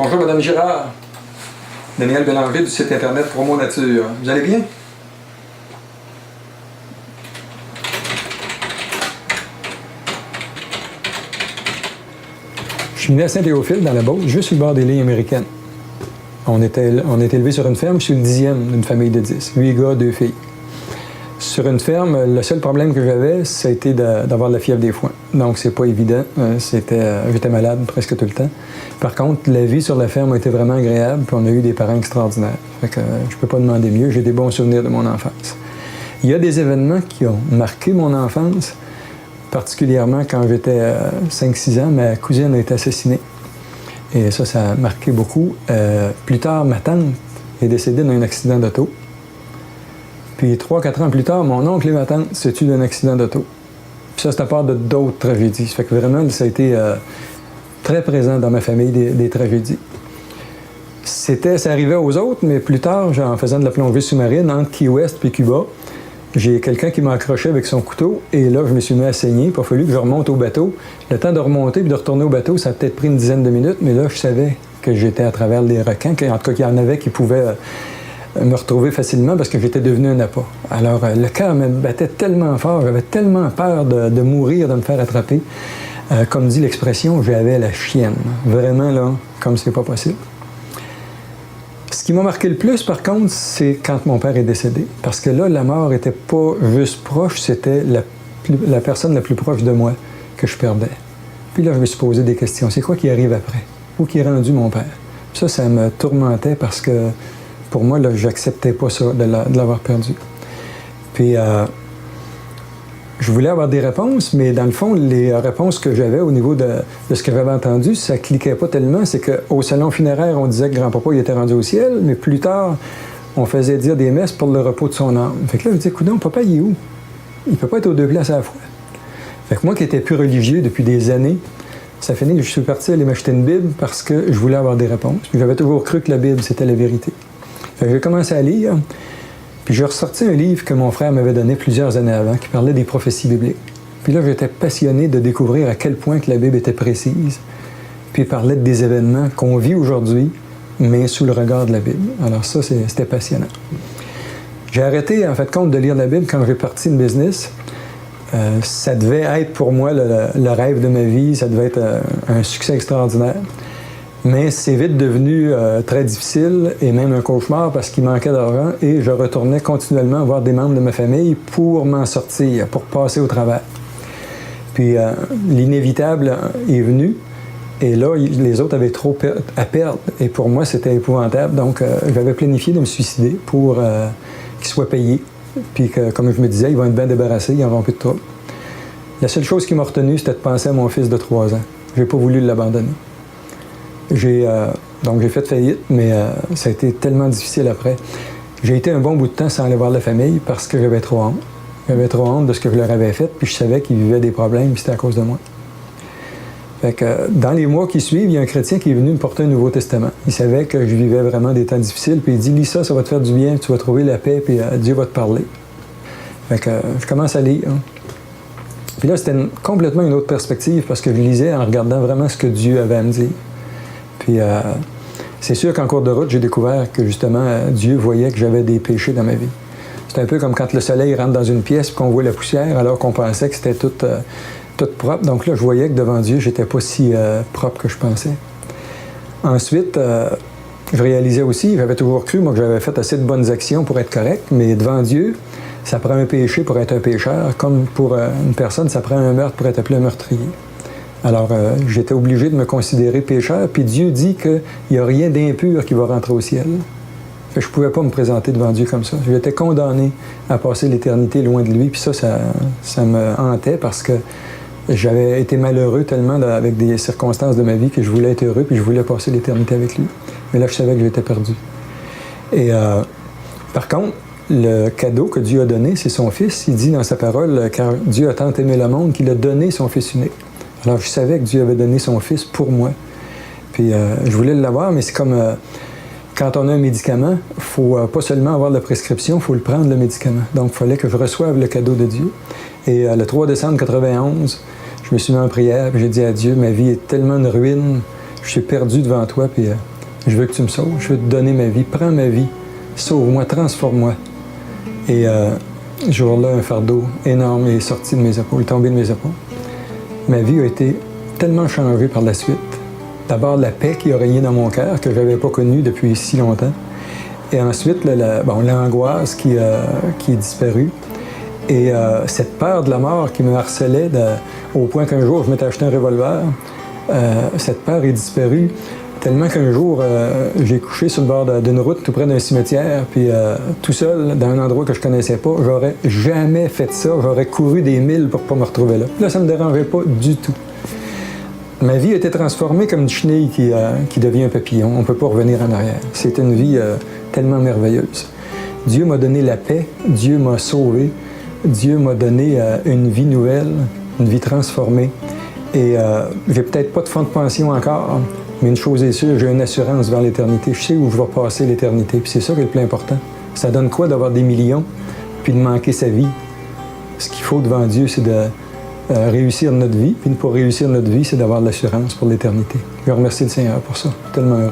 Bonjour, Madame Girard. Daniel Bélanger du site internet Promo Nature. Vous allez bien? Je suis né à Saint-Théophile, dans la Beauce, juste sur le bord des lignes américaines. On est élevé sur une ferme, je suis le 10e d'une famille de 10. 8 gars, 2 filles. Sur une ferme, le seul problème que j'avais, ça a été d'avoir de la fièvre des foins. Donc, c'est pas évident. J'étais malade presque tout le temps. Par contre, la vie sur la ferme a été vraiment agréable, puis on a eu des parents extraordinaires. Fait que je peux pas demander mieux. J'ai des bons souvenirs de mon enfance. Il y a des événements qui ont marqué mon enfance, particulièrement quand j'étais 5-6 ans, ma cousine a été assassinée. Et ça a marqué beaucoup. Plus tard, ma tante est décédée d'un accident d'auto. Puis 3-4 ans plus tard, mon oncle et ma tante se tuent d'un accident d'auto. Puis ça, c'est à part de d'autres tragédies. Ça fait que vraiment, ça a été très présent dans ma famille, des tragédies. Ça arrivait aux autres, mais plus tard, en faisant de la plongée sous-marine entre Key West et Cuba, j'ai quelqu'un qui m'a accroché avec son couteau, et là, je me suis mis à saigner. Puis il a fallu que je remonte au bateau. Le temps de remonter puis de retourner au bateau, ça a peut-être pris une dizaine de minutes, mais là, je savais que j'étais à travers les requins, en tout cas qu'il y en avait qui pouvaient me retrouver facilement parce que j'étais devenu un appât. Alors, le cœur me battait tellement fort, j'avais tellement peur de mourir, de me faire attraper. Comme dit l'expression, j'avais la chienne. Vraiment, là, comme c'est pas possible. Ce qui m'a marqué le plus, par contre, c'est quand mon père est décédé. Parce que là, la mort n'était pas juste proche, c'était la personne la plus proche de moi que je perdais. Puis là, je me suis posé des questions. C'est quoi qui arrive après? Où qui est rendu mon père? Ça me tourmentait parce que pour moi, là, j'acceptais pas ça, de l'avoir perdu. Puis, je voulais avoir des réponses, mais dans le fond, les réponses que j'avais au niveau de ce que j'avais entendu, ça cliquait pas tellement. C'est qu'au salon funéraire, on disait que grand-papa il était rendu au ciel, mais plus tard, on faisait dire des messes pour le repos de son âme. Fait que là, je disais, coudonc, papa, il est où? Il peut pas être aux deux places à la fois. Fait que moi, qui étais plus religieux depuis des années, ça finit que je suis parti aller m'acheter une Bible parce que je voulais avoir des réponses. J'avais toujours cru que la Bible, c'était la vérité. Fait que j'ai commencé à lire, puis j'ai ressorti un livre que mon frère m'avait donné plusieurs années avant, qui parlait des prophéties bibliques. Puis là, j'étais passionné de découvrir à quel point que la Bible était précise, puis il parlait des événements qu'on vit aujourd'hui, mais sous le regard de la Bible. Alors ça, c'était passionnant. J'ai arrêté, en fait, compte de lire la Bible quand j'ai parti une business. Ça devait être pour moi le rêve de ma vie, ça devait être un succès extraordinaire. Mais c'est vite devenu très difficile et même un cauchemar parce qu'il manquait d'argent et je retournais continuellement voir des membres de ma famille pour m'en sortir, pour passer au travers. Puis l'inévitable est venu et là, les autres avaient trop à perdre et pour moi, c'était épouvantable. Donc, j'avais planifié de me suicider pour qu'ils soient payés. Puis que, comme je me disais, ils vont être bien débarrassés, ils n'auront plus de trouble. La seule chose qui m'a retenu, c'était de penser à mon fils de 3 ans. Je n'ai pas voulu l'abandonner. Donc j'ai fait faillite, mais ça a été tellement difficile après. J'ai été un bon bout de temps sans aller voir la famille parce que j'avais trop honte. J'avais trop honte de ce que je leur avais fait, puis je savais qu'ils vivaient des problèmes, puis c'était à cause de moi. Fait que dans les mois qui suivent, il y a un chrétien qui est venu me porter un Nouveau Testament. Il savait que je vivais vraiment des temps difficiles, puis il dit « Lis ça, ça va te faire du bien, tu vas trouver la paix, puis Dieu va te parler. » Fait que je commence à lire. Puis là, c'était complètement une autre perspective parce que je lisais en regardant vraiment ce que Dieu avait à me dire. Puis c'est sûr qu'en cours de route, j'ai découvert que justement, Dieu voyait que j'avais des péchés dans ma vie. C'est un peu comme quand le soleil rentre dans une pièce et qu'on voit la poussière alors qu'on pensait que c'était tout propre. Donc là, je voyais que devant Dieu, j'étais pas si propre que je pensais. Ensuite, je réalisais aussi, j'avais toujours cru, moi, que j'avais fait assez de bonnes actions pour être correct, mais devant Dieu, ça prend un péché pour être un pécheur, comme pour une personne, ça prend un meurtre pour être appelé un meurtrier. Alors, j'étais obligé de me considérer pécheur, puis Dieu dit qu'il n'y a rien d'impur qui va rentrer au ciel. Fait que je ne pouvais pas me présenter devant Dieu comme ça. J'étais condamné à passer l'éternité loin de lui, puis ça me hantait parce que j'avais été malheureux tellement avec des circonstances de ma vie que je voulais être heureux, puis je voulais passer l'éternité avec lui. Mais là, je savais que j'étais perdu. Et par contre, le cadeau que Dieu a donné, c'est son Fils. Il dit dans sa parole, car Dieu a tant aimé le monde qu'il a donné son Fils unique. Alors, je savais que Dieu avait donné son Fils pour moi. Puis, je voulais l'avoir, mais c'est comme quand on a un médicament, il ne faut pas seulement avoir la prescription, il faut le prendre, le médicament. Donc, il fallait que je reçoive le cadeau de Dieu. Et le 3 décembre 1991, je me suis mis en prière, puis j'ai dit à Dieu, ma vie est tellement une ruine, je suis perdu devant toi, puis je veux que tu me sauves, je veux te donner ma vie, prends ma vie, sauve-moi, transforme-moi. Et ce jour-là, un fardeau énorme est sorti de mes épaules, est tombé de mes épaules. Ma vie a été tellement changée par la suite. D'abord, la paix qui a régné dans mon cœur, que je n'avais pas connue depuis si longtemps. Et ensuite, l'angoisse qui est disparue. Et cette peur de la mort qui me harcelait au point qu'un jour, je m'étais acheté un revolver. Cette peur est disparue tellement qu'un jour, j'ai couché sur le bord d'une route tout près d'un cimetière, puis tout seul, dans un endroit que je connaissais pas. J'aurais jamais fait ça. J'aurais couru des milles pour pas me retrouver là. Là, ça me dérangeait pas du tout. Ma vie a été transformée comme une chenille qui devient un papillon. On ne peut pas revenir en arrière. C'est une vie tellement merveilleuse. Dieu m'a donné la paix. Dieu m'a sauvé. Dieu m'a donné une vie nouvelle, une vie transformée. Et j'ai peut-être pas de fonds de pension encore, mais une chose est sûre, j'ai une assurance vers l'éternité. Je sais où je vais passer l'éternité. Puis c'est ça qui est le plus important. Ça donne quoi d'avoir des millions, puis de manquer sa vie? Ce qu'il faut devant Dieu, c'est de réussir notre vie. Puis pour réussir notre vie, c'est d'avoir de l'assurance pour l'éternité. Je remercie le Seigneur pour ça. Je suis tellement heureux.